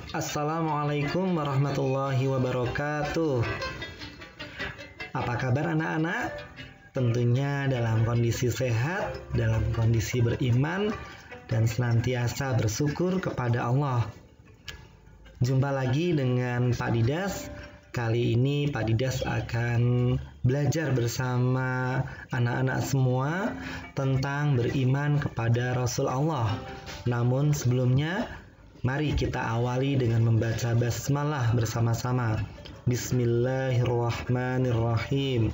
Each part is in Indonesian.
Assalamualaikum warahmatullahi wabarakatuh. Apa kabar anak-anak? Tentunya dalam kondisi sehat, dalam kondisi beriman, dan senantiasa bersyukur kepada Allah. Jumpa lagi dengan Pak Didas. Kali ini Pak Didas akan belajar bersama anak-anak semua tentang beriman kepada Rasul Allah. Namun sebelumnya, mari kita awali dengan membaca basmalah bersama-sama. Bismillahirrahmanirrahim.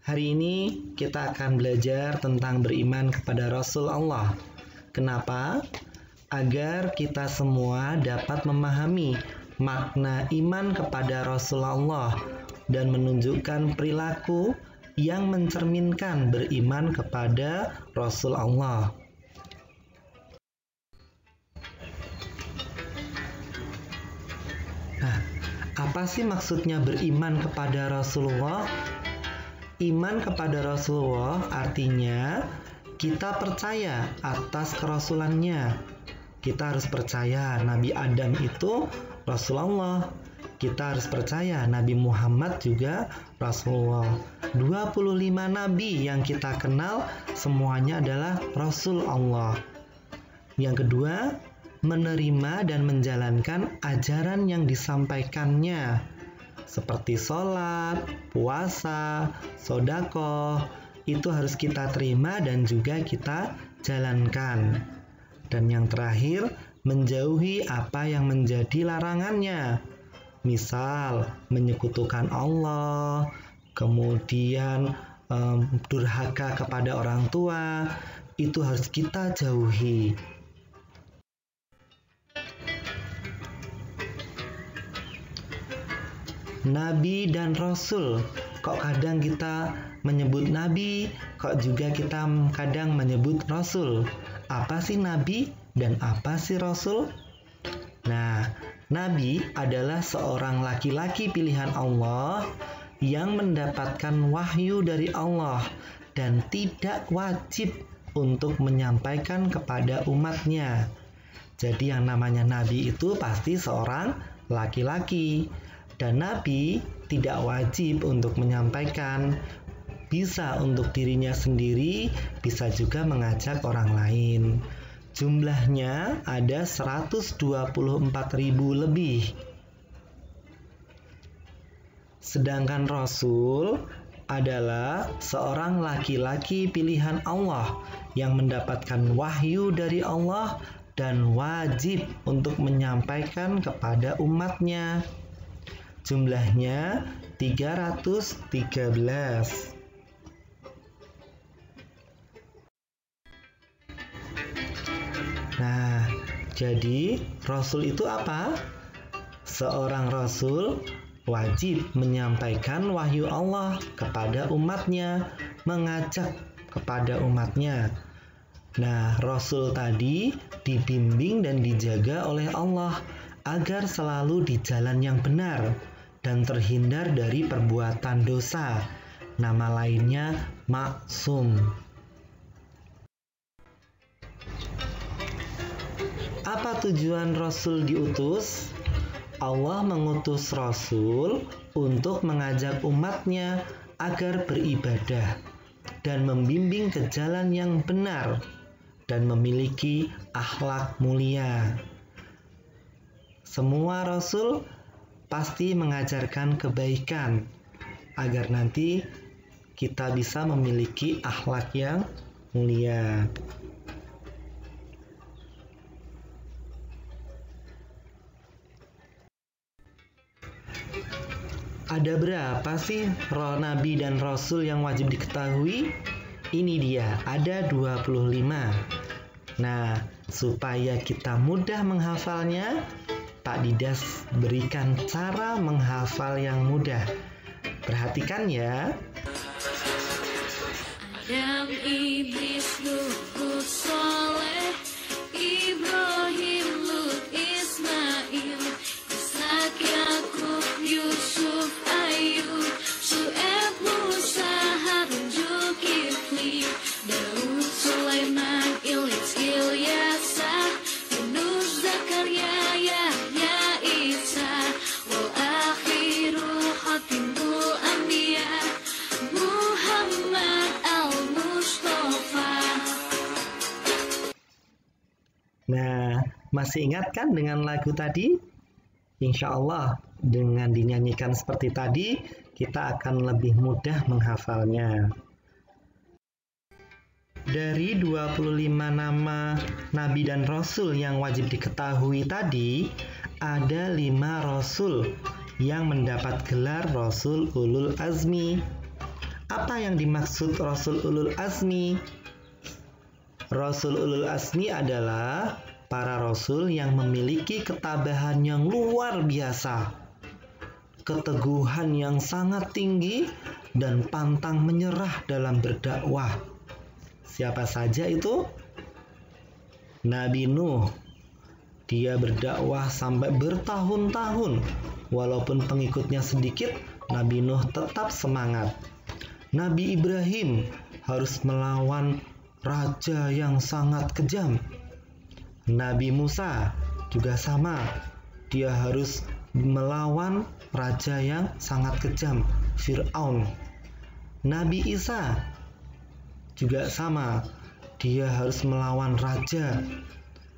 Hari ini kita akan belajar tentang beriman kepada Rasul Allah. Kenapa? Agar kita semua dapat memahami makna iman kepada Rasul Allah dan menunjukkan perilaku yang mencerminkan beriman kepada Rasul Allah. Nah, apa sih maksudnya beriman kepada Rasulullah? Iman kepada Rasulullah artinya kita percaya atas kerasulannya. Kita harus percaya Nabi Adam itu Rasulullah. Kita harus percaya Nabi Muhammad juga Rasulullah. 25 nabi yang kita kenal semuanya adalah Rasul Allah. Yang kedua, menerima dan menjalankan ajaran yang disampaikannya, seperti sholat, puasa, sedekah, itu harus kita terima dan juga kita jalankan. Dan yang terakhir, menjauhi apa yang menjadi larangannya. Misal, menyekutukan Allah, kemudian durhaka kepada orang tua, itu harus kita jauhi. Nabi dan Rasul, kok kadang kita menyebut Nabi, kok juga kita kadang menyebut Rasul. Apa sih Nabi dan apa sih Rasul? Nah, Nabi adalah seorang laki-laki pilihan Allah yang mendapatkan wahyu dari Allah dan tidak wajib untuk menyampaikan kepada umatnya. Jadi yang namanya Nabi itu pasti seorang laki-laki. Dan Nabi tidak wajib untuk menyampaikan. Bisa untuk dirinya sendiri, bisa juga mengajak orang lain. Jumlahnya ada 124.000 lebih. Sedangkan Rasul adalah seorang laki-laki pilihan Allah yang mendapatkan wahyu dari Allah dan wajib untuk menyampaikan kepada umatnya. Jumlahnya 313. Nah, jadi Rasul itu apa? Seorang Rasul wajib menyampaikan wahyu Allah kepada umatnya, mengajak kepada umatnya. Nah, Rasul tadi dibimbing dan dijaga oleh Allah agar selalu di jalan yang benar dan terhindar dari perbuatan dosa. Nama lainnya maksum. Apa tujuan Rasul diutus? Allah mengutus Rasul untuk mengajak umatnya agar beribadah dan membimbing ke jalan yang benar dan memiliki akhlak mulia. Semua Rasul pasti mengajarkan kebaikan agar nanti kita bisa memiliki akhlak yang mulia. Ada berapa sih roh Nabi dan Rasul yang wajib diketahui? Ini dia, ada 25. Nah, supaya kita mudah menghafalnya, Pak Didas berikan cara menghafal yang mudah. Perhatikan ya. Adam, Iblis, Nuh, Saleh, Ibrahim, Lut, Ismail, Ishak, Yakub, Yusuf, Ayub, Syuaib, Musa, Harun, Zulkifli, Daud, Sulaiman, Ilyas, Ilyas, Nah, masih ingat kan dengan lagu tadi? Insya Allah dengan dinyanyikan seperti tadi, kita akan lebih mudah menghafalnya. Dari 25 nama Nabi dan Rasul yang wajib diketahui tadi, ada 5 Rasul yang mendapat gelar Rasul Ulul Azmi. Apa yang dimaksud Rasul Ulul Azmi? Rasul Ulul Azmi adalah para Rasul yang memiliki ketabahan yang luar biasa, keteguhan yang sangat tinggi, dan pantang menyerah dalam berdakwah. Siapa saja itu? Nabi Nuh. Dia berdakwah sampai bertahun-tahun. Walaupun pengikutnya sedikit, Nabi Nuh tetap semangat. Nabi Ibrahim harus melawan raja yang sangat kejam. Nabi Musa juga sama. Dia harus melawan raja yang sangat kejam, Fir'aun. Nabi Isa juga sama. Dia harus melawan raja.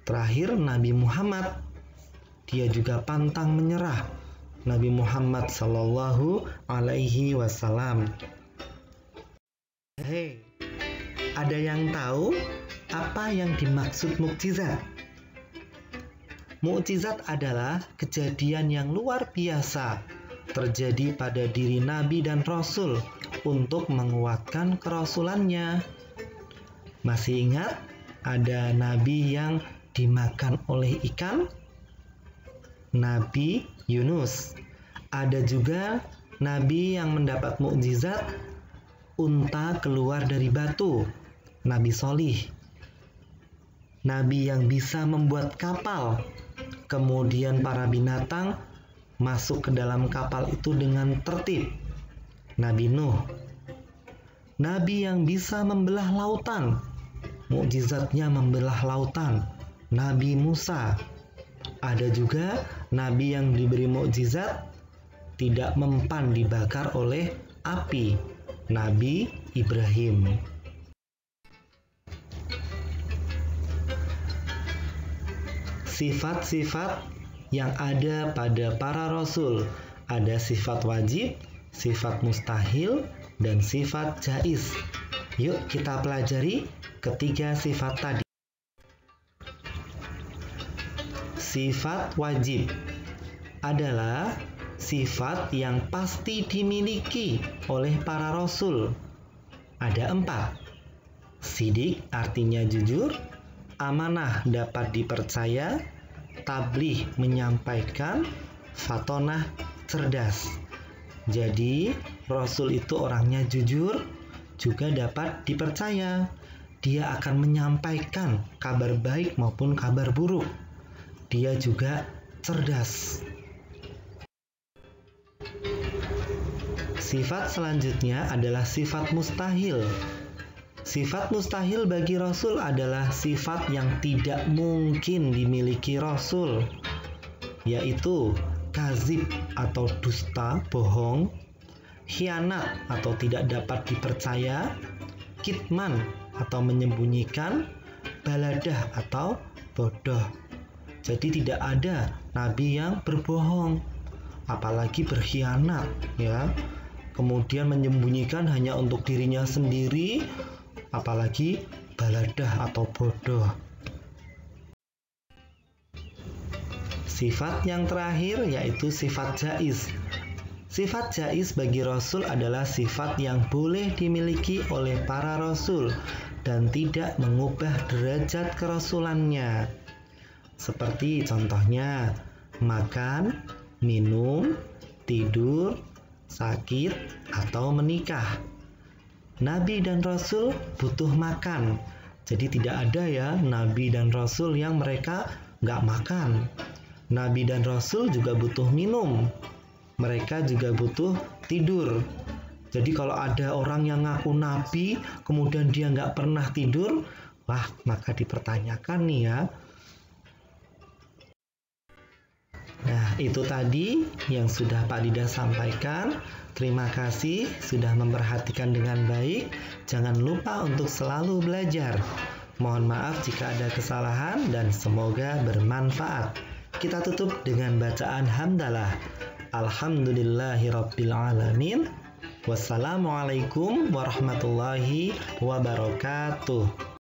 Terakhir Nabi Muhammad. Dia juga pantang menyerah. Nabi Muhammad Sallallahu Alaihi Wasallam. Hei, ada yang tahu apa yang dimaksud mukjizat? Mukjizat adalah kejadian yang luar biasa terjadi pada diri Nabi dan Rasul untuk menguatkan kerasulannya. Masih ingat ada Nabi yang dimakan oleh ikan? Nabi Yunus. Ada juga Nabi yang mendapat mukjizat unta keluar dari batu. Nabi Sholih. Nabi yang bisa membuat kapal. Kemudian para binatang masuk ke dalam kapal itu dengan tertib. Nabi Nuh. Nabi yang bisa membelah lautan. Mukjizatnya membelah lautan. Nabi Musa. Ada juga Nabi yang diberi mukjizat tidak mempan dibakar oleh api. Nabi Ibrahim. Sifat-sifat yang ada pada para rasul, ada sifat wajib, sifat mustahil, dan sifat jaiz. Yuk kita pelajari ketiga sifat tadi. Sifat wajib adalah sifat yang pasti dimiliki oleh para rasul. Ada 4. Sidik artinya jujur, amanah dapat dipercaya, tabligh menyampaikan, fatonah cerdas. Jadi Rasul itu orangnya jujur, juga dapat dipercaya. Dia akan menyampaikan kabar baik maupun kabar buruk. Dia juga cerdas. Sifat selanjutnya adalah sifat mustahil. Sifat mustahil bagi Rasul adalah sifat yang tidak mungkin dimiliki Rasul, yaitu kazib atau dusta, bohong, khianat atau tidak dapat dipercaya, kitman atau menyembunyikan, baladah atau bodoh. Jadi tidak ada nabi yang berbohong, apalagi berkhianat, ya. Kemudian menyembunyikan hanya untuk dirinya sendiri, apalagi baladah atau bodoh. Sifat yang terakhir yaitu sifat jaiz. Sifat jaiz bagi Rasul adalah sifat yang boleh dimiliki oleh para Rasul dan tidak mengubah derajat kerasulannya. Seperti contohnya makan, minum, tidur, sakit, atau menikah. Nabi dan Rasul butuh makan. Jadi tidak ada ya Nabi dan Rasul yang mereka nggak makan. Nabi dan Rasul juga butuh minum. Mereka juga butuh tidur. Jadi kalau ada orang yang ngaku Nabi, kemudian dia nggak pernah tidur, wah maka dipertanyakan nih ya. Nah, itu tadi yang sudah Pak Dida sampaikan. Terima kasih sudah memperhatikan dengan baik. Jangan lupa untuk selalu belajar. Mohon maaf jika ada kesalahan dan semoga bermanfaat. Kita tutup dengan bacaan hamdalah. Alhamdulillahirabbil alamin. Wassalamualaikum warahmatullahi wabarakatuh.